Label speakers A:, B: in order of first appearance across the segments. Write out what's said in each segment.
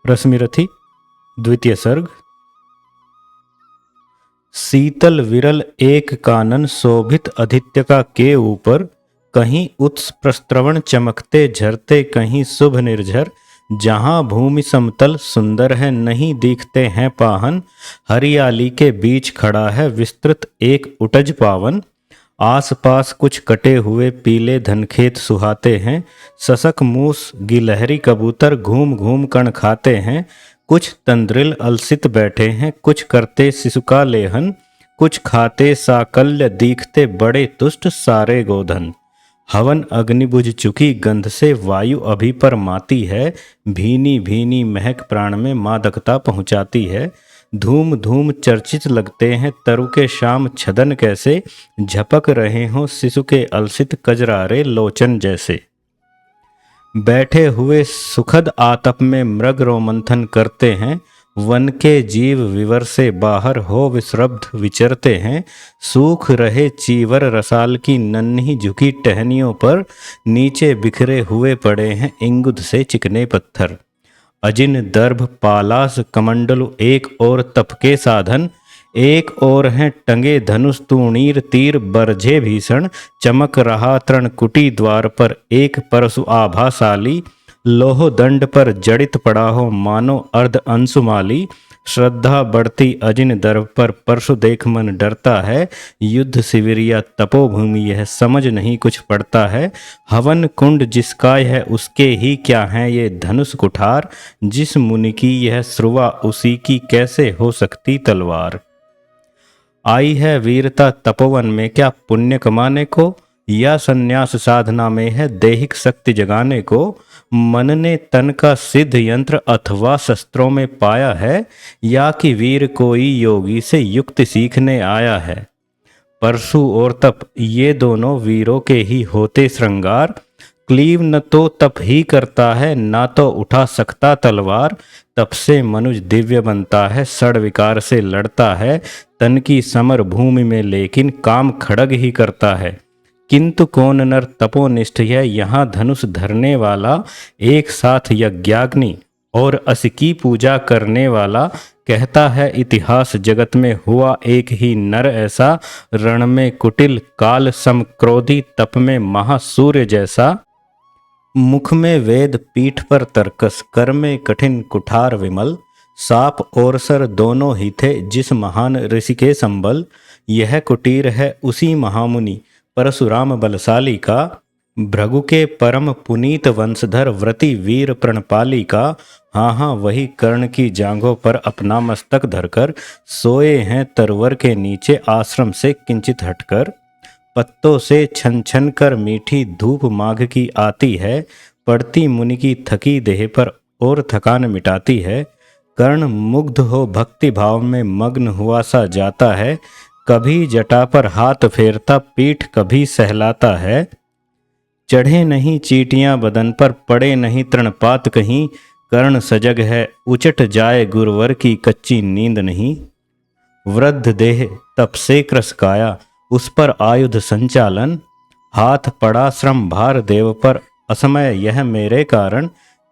A: रश्मिरथी। द्वितीय सर्ग। शीतल विरल एक कानन शोभित अधित्यका के ऊपर, कहीं उत्स प्रस्रवण चमकते झरते कहीं शुभ निर्झर। जहाँ भूमि समतल सुंदर है नहीं दिखते हैं पाहन, हरियाली के बीच खड़ा है विस्तृत एक उटज पावन। आसपास कुछ कटे हुए पीले धनखेत सुहाते हैं, सशक मूस गिलहरी कबूतर घूम घूम कण खाते हैं। कुछ तंद्रिल अलसित बैठे हैं, कुछ करते शिशुका लेहन, कुछ खाते साकल्य दीखते बड़े तुष्ट सारे गोधन। हवन अग्नि बुझ चुकी गंध से वायु अभी पर माती है, भीनी भीनी महक प्राण में मादकता पहुँचाती है। धूम धूम चर्चित लगते हैं तरु के शाम छदन कैसे, झपक रहे हों शिशु के अलसित कजरारे लोचन जैसे। बैठे हुए सुखद आतप में मृग रोमंथन करते हैं, वन के जीव विवर से बाहर हो विश्रब्ध विचरते हैं। सूख रहे चीवर रसाल की नन्ही झुकी टहनियों पर, नीचे बिखरे हुए पड़े हैं इंगुद से चिकने पत्थर। अजिन दर्भ पालास कमंडलु एक और तप के साधन, एक और हैं टंगे धनुष तूणीर तीर बरझे भीषण। चमक रहा तृणकुटी द्वार पर एक परशु आभाशाली, लोह दंड पर जड़ित पड़ा हो मानो अर्ध अंशुमाली। श्रद्धा बढ़ती अजिन दर्भ पर परशु देख मन डरता है, युद्ध शिविर या तपोभूमि यह समझ नहीं कुछ पड़ता है। हवन कुंड जिसका है उसके ही क्या है ये धनुष कुठार, जिस मुनि की यह श्रुवा उसी की कैसे हो सकती तलवार। आई है वीरता तपोवन में क्या पुण्य कमाने को, या संन्यास साधना में है दैहिक शक्ति जगाने को। मन ने तन का सिद्ध यंत्र अथवा शस्त्रों में पाया है, या कि वीर कोई योगी से युक्ति सीखने आया है। परशु और तप ये दोनों वीरों के ही होते श्रृंगार, क्लीव न तो तप ही करता है ना तो उठा सकता तलवार। तप से मनुज दिव्य बनता है षड विकार से लड़ता है, तन की समर भूमि में लेकिन काम खड़ग ही करता है। किंतु कौन नर तपोनिष्ठ है यहाँ धनुष धरने वाला, एक साथ यज्ञाग्नि और अस की पूजा करने वाला। कहता है इतिहास जगत में हुआ एक ही नर ऐसा, रण में कुटिल काल सम क्रोधी तप में महासूर्य जैसा। मुख में वेद पीठ पर तर्कस कर में कठिन कुठार विमल, साप और सर दोनों ही थे जिस महान ऋषि के संबल। यह कुटीर है उसी महामुनि परशुराम बलशाली का, भृगु के परम पुनीत वंशधर व्रति वीर प्रणपाली का। हाँ हाँ वही कर्ण की जांघों पर अपना मस्तक धरकर सोए हैं तरवर के नीचे आश्रम से किंचित हटकर। पत्तों से छन छन कर मीठी धूप माघ की आती है, पड़ती मुनि की थकी देह पर और थकान मिटाती है। कर्ण मुग्ध हो भक्ति भाव में मग्न हुआ सा जाता है, कभी जटा पर हाथ फेरता पीठ कभी सहलाता है। चढ़े नहीं चीटियां बदन पर पड़े नहीं तृणपात कहीं, कर्ण सजग है उचट जाए गुरुवर की कच्ची नींद नहीं। वृद्ध देह तप से क्रस काया उस पर आयुध संचालन, हाथ पड़ा श्रम भार देव पर असमय यह मेरे कारण।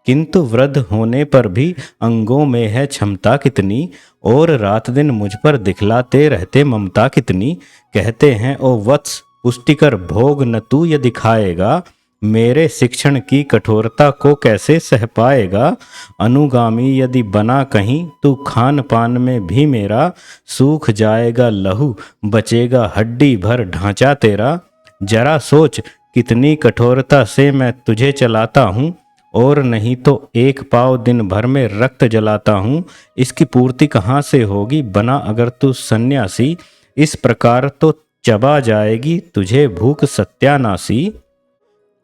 A: किंतु वृद्ध होने पर भी अंगों में है क्षमता कितनी, और रात दिन मुझ पर दिखलाते रहते ममता कितनी। कहते हैं ओ वत्स पुष्टिकर भोग न तू ये दिखाएगा, मेरे शिक्षण की कठोरता को कैसे सह पाएगा। अनुगामी यदि बना कहीं तू खान पान में भी मेरा, सूख जाएगा लहू बचेगा हड्डी भर ढांचा तेरा। जरा सोच कितनी कठोरता से मैं तुझे चलाता हूँ, और नहीं तो एक पाव दिन भर में रक्त जलाता हूँ। इसकी पूर्ति कहाँ से होगी बना अगर तू सन्यासी, इस प्रकार तो चबा जाएगी तुझे भूख सत्यानाशी।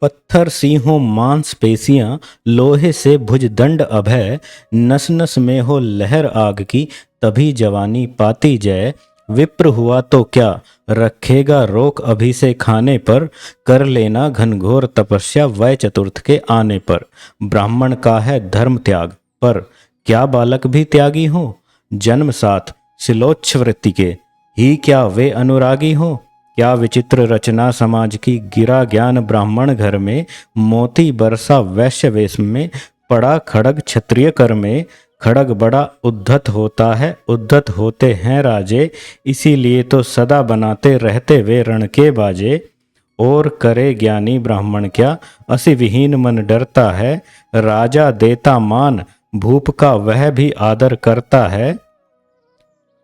A: पत्थर सी हो मांसपेशियां लोहे से भुजदंड अभय, नस नस में हो लहर आग की तभी जवानी पाती जय। विप्र हुआ तो क्या रखेगा रोक अभी से खाने पर, कर लेना घनघोर तपस्या वय चतुर्थ के आने पर। ब्राह्मण का है धर्म त्याग, पर क्या बालक भी त्यागी हो। जन्म साथ शिलोच्छवृत्ति के ही क्या वे अनुरागी हो। क्या विचित्र रचना समाज की, गिरा ज्ञान ब्राह्मण घर में, मोती बरसा वैश्य वेश में। पड़ा खड़ग क्षत्रिय कर में, खड़ग बड़ा उद्धत होता है, उद्धत होते हैं राजे, इसीलिए तो सदा बनाते रहते वे रण के बाजे। और करे ज्ञानी ब्राह्मण क्या, असी विहीन मन डरता है, राजा देता मान, भूप का वह भी आदर करता है।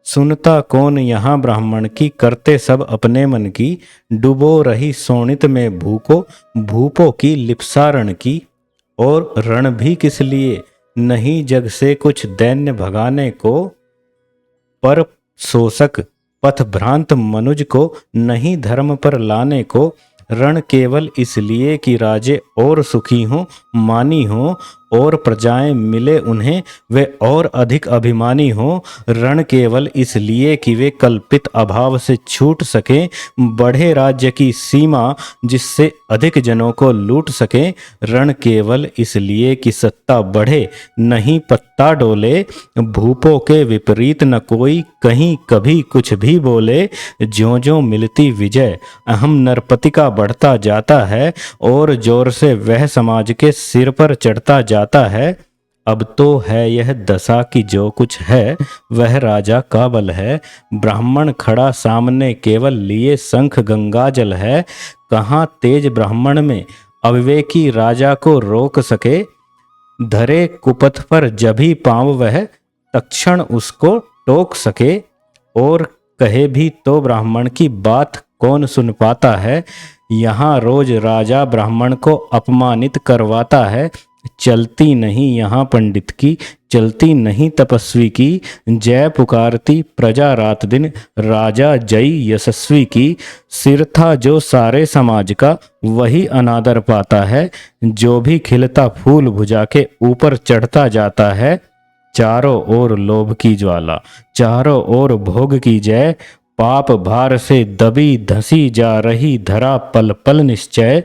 A: सुनता कौन यहाँ ब्राह्मण की, करते सब अपने मन की, डुबो रही सोनित में भूको, भूपों की लिप्सारण की। और रण भी किस लिए, नहीं जग से कुछ दैन्य भगाने को, पर शोषक पथ भ्रांत मनुज को, नहीं धर्म पर लाने को। रण केवल इसलिए कि राजे और सुखी हों, मानी हों, और प्रजाएं मिले उन्हें, वे और अधिक अभिमानी हों। रण केवल इसलिए कि वे कल्पित अभाव से छूट सकें, बढ़े राज्य की सीमा जिससे अधिक जनों को लूट सकें। रण केवल इसलिए कि सत्ता बढ़े, नहीं पत्ता डोले, भूपों के विपरीत न कोई कहीं कभी कुछ भी बोले। ज्यों ज्यों मिलती विजय अहम नरपति का बढ़ता जाता है, और जोर से वह समाज के सिर पर चढ़ता जाता है। अब तो है यह दशा कि जो कुछ है वह राजा का बल है। ब्राह्मण खड़ा सामने केवल लिए शंख गंगा जल है, कहाँ तेज ब्राह्मण में अविवेकी राजा को रोक सके। धरे कुपथ पर जभी पांव वह, तक्षण उसको टोक सके। और कहे भी तो ब्राह्मण की बात कौन सुन पाता है, यहाँ रोज राजा ब्राह्मण को अपमानित करवाता है। चलती नहीं यहाँ पंडित की, चलती नहीं तपस्वी की, जय पुकारती प्रजा रात दिन, राजा जय यशस्वी की। सिर था जो सारे समाज का, वही अनादर पाता है, जो भी खिलता फूल भुजा के ऊपर चढ़ता जाता है। चारों ओर लोभ की ज्वाला, चारों ओर भोग की जय, पाप भार से दबी धसी जा रही धरा पल पल निश्चय।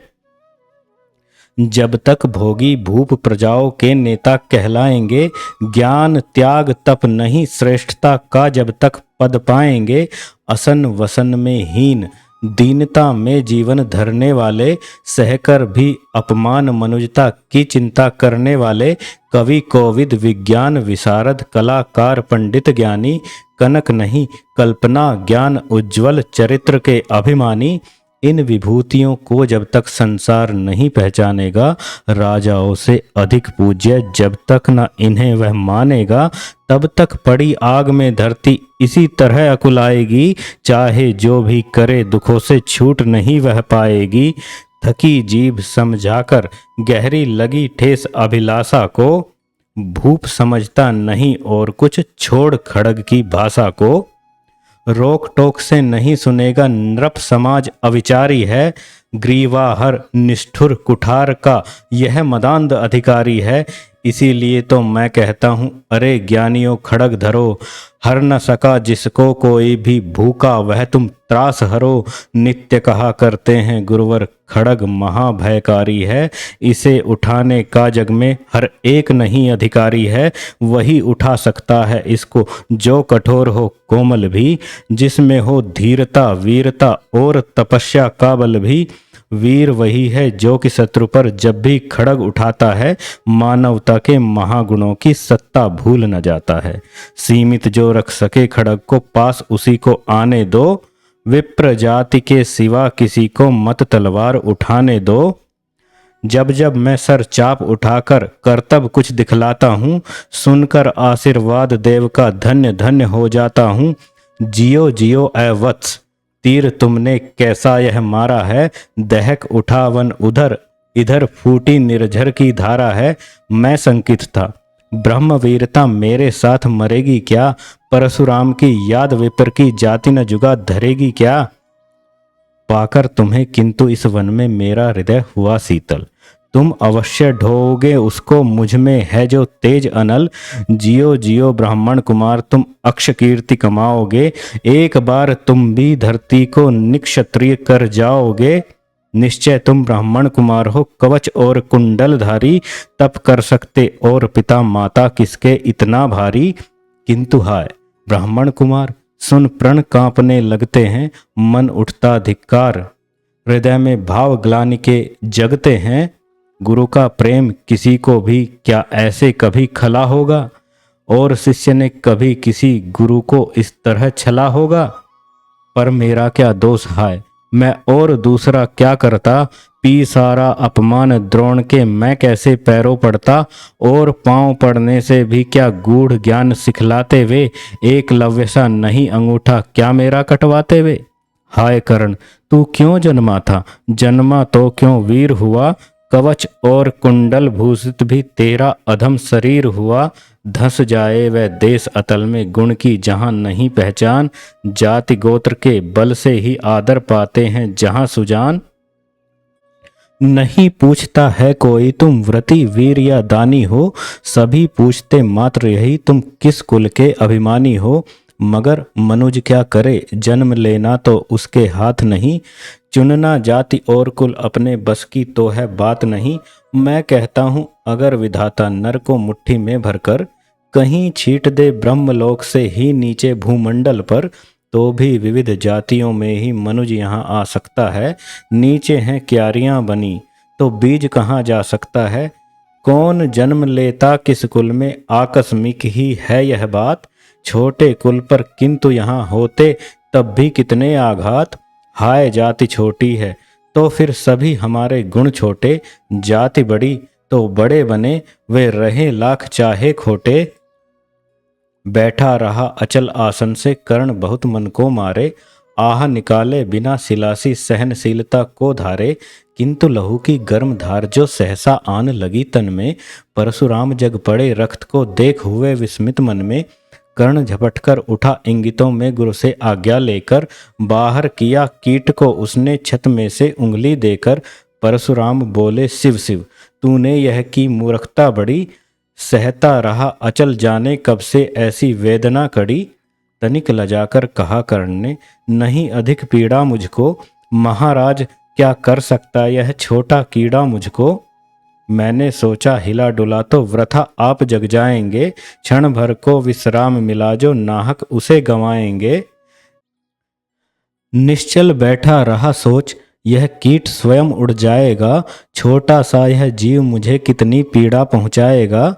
A: जब तक भोगी भूप प्रजाओं के नेता कहलाएंगे, ज्ञान त्याग तप नहीं श्रेष्ठता का जब तक पद पाएंगे। असन वसन में हीन, दीनता में जीवन धरने वाले, सहकर भी अपमान मनुजता की चिंता करने वाले। कवि कोविद विज्ञान विशारद, कलाकार पंडित ज्ञानी, कनक नहीं कल्पना ज्ञान उज्ज्वल चरित्र के अभिमानी। इन विभूतियों को जब तक संसार नहीं पहचानेगा, राजाओं से अधिक पूज्य जब तक न इन्हें वह मानेगा, तब तक पड़ी आग में धरती इसी तरह अकुलाएगी। चाहे जो भी करे दुखों से छूट नहीं वह पाएगी। थकी जीभ समझाकर गहरी लगी ठेस अभिलाषा को, भूप समझता नहीं और कुछ छोड़ खड़ग की भाषा को। रोक टोक से नहीं सुनेगा नृप समाज अविचारी है, ग्रीवाहर निष्ठुर कुठार का यह मदांध अधिकारी है। इसीलिए तो मैं कहता हूँ, अरे ज्ञानियों खड़ग धरो, हर न सका जिसको कोई भी भूखा वह तुम त्रास हरो। नित्य कहा करते हैं गुरुवर, खड़ग महाभयकारी है, इसे उठाने का जग में हर एक नहीं अधिकारी है। वही उठा सकता है इसको जो कठोर हो कोमल भी, जिसमें हो धीरता वीरता और तपस्या का बल भी। वीर वही है जो कि शत्रु पर जब भी खड़ग उठाता है, मानवता के महागुणों की सत्ता भूल न जाता है। सीमित जो रख सके खड़ग को पास उसी को आने दो, विप्र जाति के सिवा किसी को मत तलवार उठाने दो। जब जब मैं सर चाप उठाकर कर्तव्य कुछ दिखलाता हूँ, सुनकर आशीर्वाद देव का धन्य धन्य हो जाता हूँ। जियो जियो ऐ वत्स, तीर तुमने कैसा यह मारा है, दहक उठा वन उधर, इधर फूटी निर्झर की धारा है। मैं संकित था, ब्रह्मवीरता मेरे साथ मरेगी क्या, परशुराम की याद विप्र की जाति न जुगा धरेगी क्या। पाकर तुम्हें किंतु इस वन में मेरा हृदय हुआ शीतल, तुम अवश्य ढोओगे उसको, मुझ में है जो तेज अनल। जियो जियो ब्राह्मण कुमार, तुम अक्ष कीर्ति कमाओगे, एक बार तुम भी धरती को निक्षत्रिय कर जाओगे। निश्चय तुम ब्राह्मण कुमार हो कवच और कुंडल धारी, तप कर सकते और पिता माता किसके इतना भारी। किंतु हाय ब्राह्मण कुमार, सुन प्रण कांपने लगते हैं, मन उठता धिक्कार, हृदय में भाव ग्लानि के जगते हैं। गुरु का प्रेम किसी को भी क्या ऐसे कभी खला होगा? और शिष्य ने कभी किसी गुरु को इस तरह छला होगा? पर मेरा क्या दोष है, मैं और दूसरा क्या करता? पी सारा अपमान द्रोण के मैं कैसे पैरों पड़ता? और पांव पड़ने से भी क्या गूढ़ ज्ञान सिखलाते वे? एकलव्य सा नहीं अंगूठा क्या मेरा कटवाते वे? हाय कर्ण, तू क्यों जन्मा था? जन्मा तो क्यों वीर हुआ? कवच और कुंडल भूषित भी तेरा अधम शरीर हुआ। धस जाए वह देश अतल में गुण की जहां नहीं पहचान। जाति गोत्र के बल से ही आदर पाते हैं जहां सुजान। नहीं पूछता है कोई तुम व्रती वीर या दानी हो, सभी पूछते मात्र यही तुम किस कुल के अभिमानी हो। मगर मनुज क्या करे, जन्म लेना तो उसके हाथ नहीं, चुनना जाति और कुल अपने बस की तो है बात नहीं। मैं कहता हूँ अगर विधाता नर को मुट्ठी में भरकर कहीं छीट दे ब्रह्मलोक से ही नीचे भूमंडल पर, तो भी विविध जातियों में ही मनुज यहाँ आ सकता है। नीचे हैं क्यारियां बनी तो बीज कहाँ जा सकता है? कौन जन्म लेता किस कुल में, आकस्मिक ही है यह बात। छोटे कुल पर किंतु यहाँ होते तब भी कितने आघात। हाय जाति छोटी है तो फिर सभी हमारे गुण छोटे, जाति बड़ी तो बड़े बने वे रहे लाख चाहे खोटे। बैठा रहा अचल आसन से कर्ण बहुत मन को मारे, आह निकाले बिना सिलासी सहनशीलता को धारे। किंतु लहू की गर्म धार जो सहसा आन लगी तन में, परशुराम जग पड़े रक्त को देख हुए विस्मित मन में। कर्ण झपटकर उठा इंगितों में गुरु से आज्ञा लेकर, बाहर किया कीट को उसने छत में से उंगली देकर। परशुराम बोले शिव शिव, तूने यह की मूर्खता बड़ी, सहता रहा अचल जाने कब से ऐसी वेदना कड़ी। तनिक लजाकर कहा कर्ण ने, नहीं अधिक पीड़ा मुझको, महाराज क्या कर सकता यह छोटा कीड़ा मुझको। मैंने सोचा हिला डुला तो वृथा आप जग जाएंगे, क्षण भर को विश्राम मिला जो नाहक उसे गंवाएंगे। निश्चल बैठा रहा सोच, यह कीट स्वयं उड़ जाएगा, छोटा सा यह जीव मुझे कितनी पीड़ा पहुंचाएगा।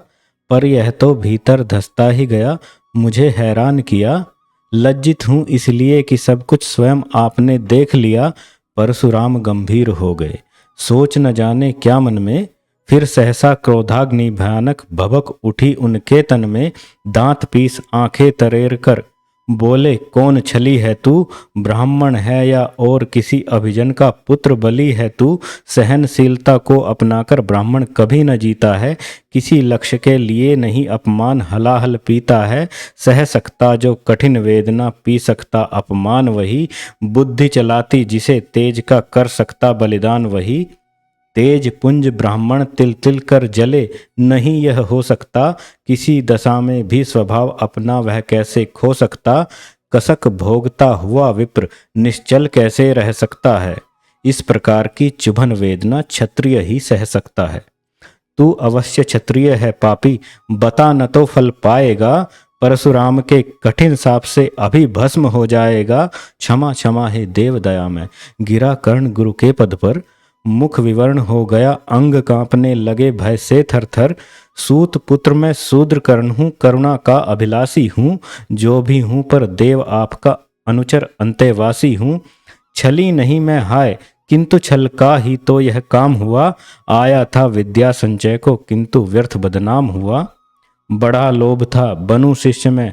A: पर यह तो भीतर धंसता ही गया, मुझे हैरान किया। लज्जित हूं इसलिए कि सब कुछ स्वयं आपने देख लिया। परशुराम गंभीर हो गए, सोच न जाने क्या मन में। फिर सहसा क्रोधाग्नि भयानक भभक उठी उनके तन में। दांत पीस आंखें तरेर कर बोले, कौन छली है तू? ब्राह्मण है या और किसी अभिजन का पुत्र बलि है तू? सहनशीलता को अपनाकर ब्राह्मण कभी न जीता है, किसी लक्ष्य के लिए नहीं अपमान हलाहल पीता है। सह सकता जो कठिन वेदना, पी सकता अपमान वही। बुद्धि चलाती जिसे तेज का कर सकता बलिदान वही। तेज पुंज ब्राह्मण तिल तिल कर जले, नहीं यह हो सकता, किसी दशा में भी स्वभाव अपना वह कैसे खो सकता। कसक भोगता हुआ विप्र निश्चल कैसे रह सकता है, इस प्रकार की चुभन वेदना क्षत्रिय ही सह सकता है। तू अवश्य क्षत्रिय है पापी, बता न तो फल पाएगा। परशुराम के कठिन साप से अभी भस्म हो जाएगा। क्षमा क्षमा हे देव दया में। गिरा कर्ण गुरु के पद पर, मुख विवर्ण हो गया, अंग कांपने लगे भय से थर थर। सूत पुत्र मैं शूद्र कर्ण हूँ, करुणा का अभिलाषी हूँ। जो भी हूँ पर देव आपका अनुचर अंतेवासी हूँ। छली नहीं मैं हाय, किंतु छल का ही तो यह काम हुआ। आया था विद्या संचय को, किंतु व्यर्थ बदनाम हुआ। बड़ा लोभ था बनु शिष्य में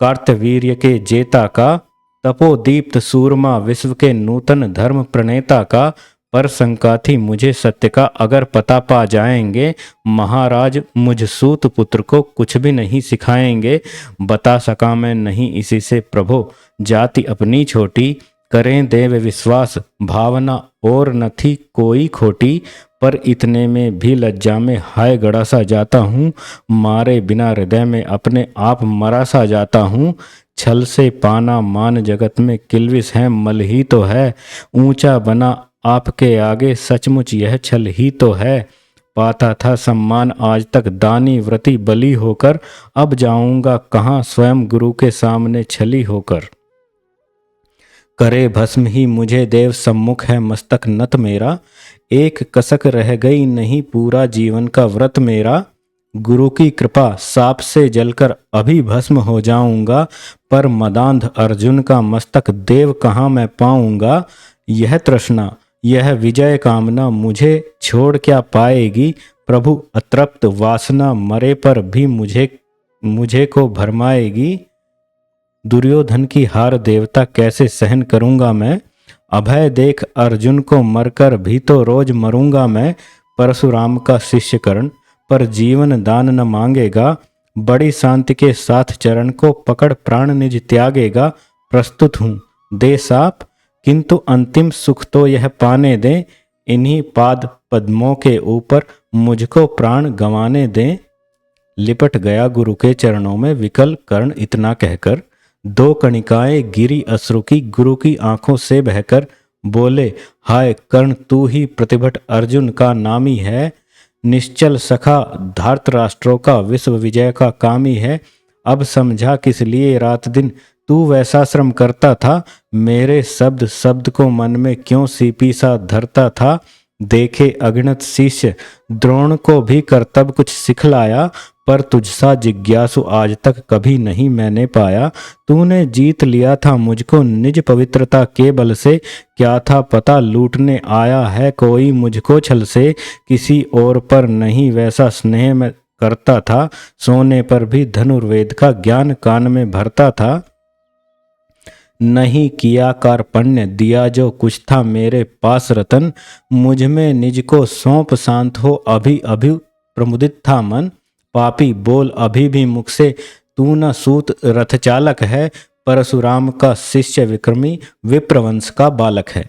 A: कार्तवीर्य के जेता का। तपोदीप्त सूरमा विश्व के नूतन धर्म प्रणेता का। पर शंका थी मुझे सत्य का, अगर पता पा जाएंगे महाराज मुझ सूत पुत्र को कुछ भी नहीं सिखाएंगे। बता सका मैं नहीं इसी से प्रभो, जाति अपनी छोटी, करें देव विश्वास भावना और न थी कोई खोटी। पर इतने में भी लज्जा में हाय गड़ा सा जाता हूँ, मारे बिना हृदय में अपने आप मरा सा जाता हूँ। छल से पाना मान जगत में किलविस है मल ही तो है। ऊंचा बना आपके आगे सचमुच यह छल ही तो है। पाता था सम्मान आज तक दानी व्रती बली होकर, अब जाऊंगा कहाँ स्वयं गुरु के सामने छली होकर। करे भस्म ही मुझे देव सम्मुख है मस्तक नत मेरा। एक कसक रह गई नहीं पूरा जीवन का व्रत मेरा। गुरु की कृपा साप से जलकर अभी भस्म हो जाऊंगा, पर मदांध अर्जुन का मस्तक देव कहाँ मैं पाऊंगा। यह तृष्णा यह विजय कामना मुझे छोड़ क्या पाएगी। प्रभु अतृप्त वासना मरे पर भी मुझे को भरमाएगी। दुर्योधन की हार देवता कैसे सहन करूंगा मैं। अभय देख अर्जुन को मरकर भी तो रोज मरूंगा मैं। परशुराम का शिष्य कर्ण पर जीवन दान न मांगेगा। बड़ी शांति के साथ चरण को पकड़ प्राण निज त्यागेगा। प्रस्तुत हूँ दे साप किंतु अंतिम सुख तो यह पाने दें। इन्हीं पाद पद्मों के ऊपर मुझको प्राण गंवाने दें। लिपट गया गुरु के चरणों में विकल कर्ण इतना कहकर। दो कणिकाएं गिरी अश्रु की गुरु की आंखों से बहकर। बोले हाय कर्ण तू ही प्रतिभट अर्जुन का नामी है। निश्चल सखा धार्तराष्ट्रों का विश्व विजय का कामी है। अब समझा किस लिए रात दिन तू वैसा श्रम करता था। मेरे शब्द शब्द को मन में क्यों सीपी सा धरता था। देखे अगणित शिष्य द्रोण को भी कर्तव्य कुछ सिखलाया, पर तुझसा जिज्ञासु आज तक कभी नहीं मैंने पाया। तूने जीत लिया था मुझको निज पवित्रता के बल से। क्या था पता लूटने आया है कोई मुझको छल से। किसी और पर नहीं वैसा स्नेह मैं करता था। सोने पर भी धनुर्वेद का ज्ञान कान में भरता था। नहीं किया कार्पण्य दिया जो कुछ था मेरे पास रतन। मुझ में निज को सौंप शांत हो अभी अभी प्रमुदित था मन। पापी बोल अभी भी मुख से तू न सूत रथ चालक है। परशुराम का शिष्य विक्रमी विप्रवंश का बालक है।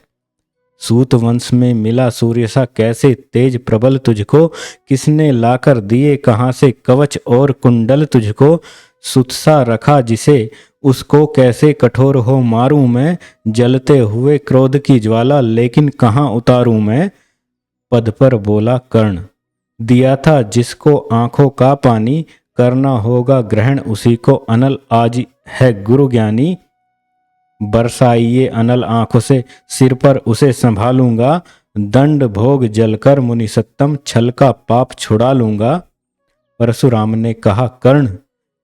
A: सूत वंश में मिला सूर्य सा कैसे तेज प्रबल तुझको। किसने लाकर दिए कहाँ से कवच और कुंडल तुझको। सुतसा रखा जिसे उसको कैसे कठोर हो मारूं मैं। जलते हुए क्रोध की ज्वाला लेकिन कहाँ उतारूं मैं। पद पर बोला कर्ण दिया था जिसको आंखों का पानी। करना होगा ग्रहण उसी को अनल आज है गुरु ज्ञानी। बरसाइए अनल आंखों से सिर पर उसे संभालूंगा। दंड भोग जलकर मुनि सत्तम छल का पाप छुड़ा लूंगा। परशुराम ने कहा कर्ण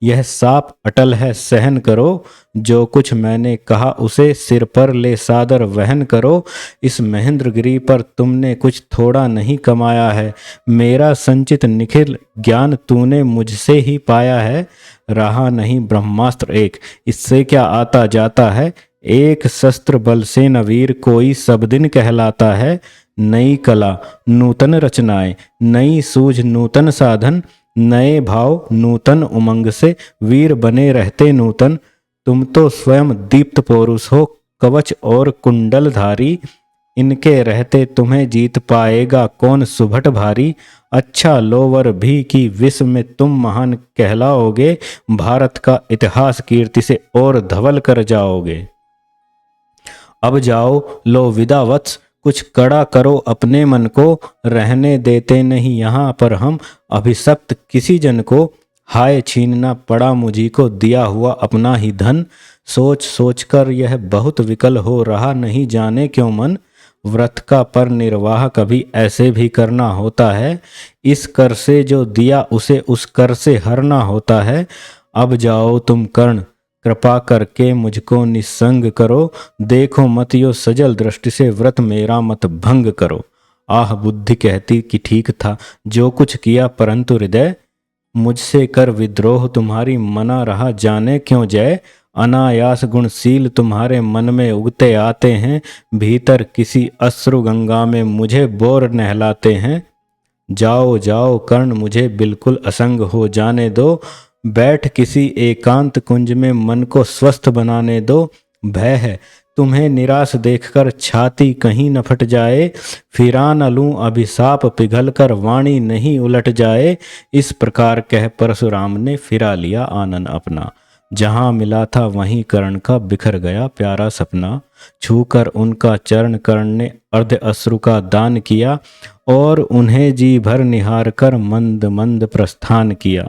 A: यह साप अटल है सहन करो। जो कुछ मैंने कहा उसे सिर पर ले सादर वहन करो। इस महेंद्रगिरी पर तुमने कुछ थोड़ा नहीं कमाया है। मेरा संचित निखिल ज्ञान तूने मुझसे ही पाया है। रहा नहीं ब्रह्मास्त्र एक इससे क्या आता जाता है। एक शस्त्र बल से न वीर कोई सब दिन कहलाता है। नई कला नूतन रचनाएं नई सूझ नूतन साधन। नए भाव नूतन उमंग से वीर बने रहते नूतन। तुम तो स्वयं दीप्त पौरुष हो कवच और कुंडलधारी। इनके रहते तुम्हें जीत पाएगा कौन सुभट भारी। अच्छा लोवर भी कि विश्व में तुम महान कहलाओगे। भारत का इतिहास कीर्ति से और धवल कर जाओगे। अब जाओ लो विदा वत्स कुछ कड़ा करो अपने मन को। रहने देते नहीं यहाँ पर हम अभिशप्त किसी जन को। हाय छीनना पड़ा मुझी को दिया हुआ अपना ही धन। सोच सोच कर यह बहुत विकल हो रहा नहीं जाने क्यों मन। व्रत का पर निर्वाह कभी ऐसे भी करना होता है। इस कर से जो दिया उसे उस कर से हरना होता है। अब जाओ तुम कर्ण कृपा करके मुझको निस्संग करो। देखो मत यो सजल दृष्टि से व्रत मेरा मत भंग करो। आह बुद्धि कहती कि ठीक था जो कुछ किया, परंतु हृदय मुझसे कर विद्रोह तुम्हारी मना रहा जाने क्यों जय। अनायास गुणशील तुम्हारे मन में उगते आते हैं। भीतर किसी अश्रु गंगा में मुझे बोर नहलाते हैं। जाओ जाओ कर्ण मुझे बिल्कुल असंग हो जाने दो। बैठ किसी एकांत कुंज में मन को स्वस्थ बनाने दो। भय है तुम्हें निराश देखकर छाती कहीं न फट जाए। फिरा न लूं अभिशाप पिघल कर वाणी नहीं उलट जाए। इस प्रकार कह परशुराम ने फिरा लिया आनन अपना। जहाँ मिला था वहीं कर्ण का बिखर गया प्यारा सपना। छूकर उनका चरण कर्ण ने अर्ध अश्रु का दान किया। और उन्हें जी भर निहार कर मंद मंद प्रस्थान किया।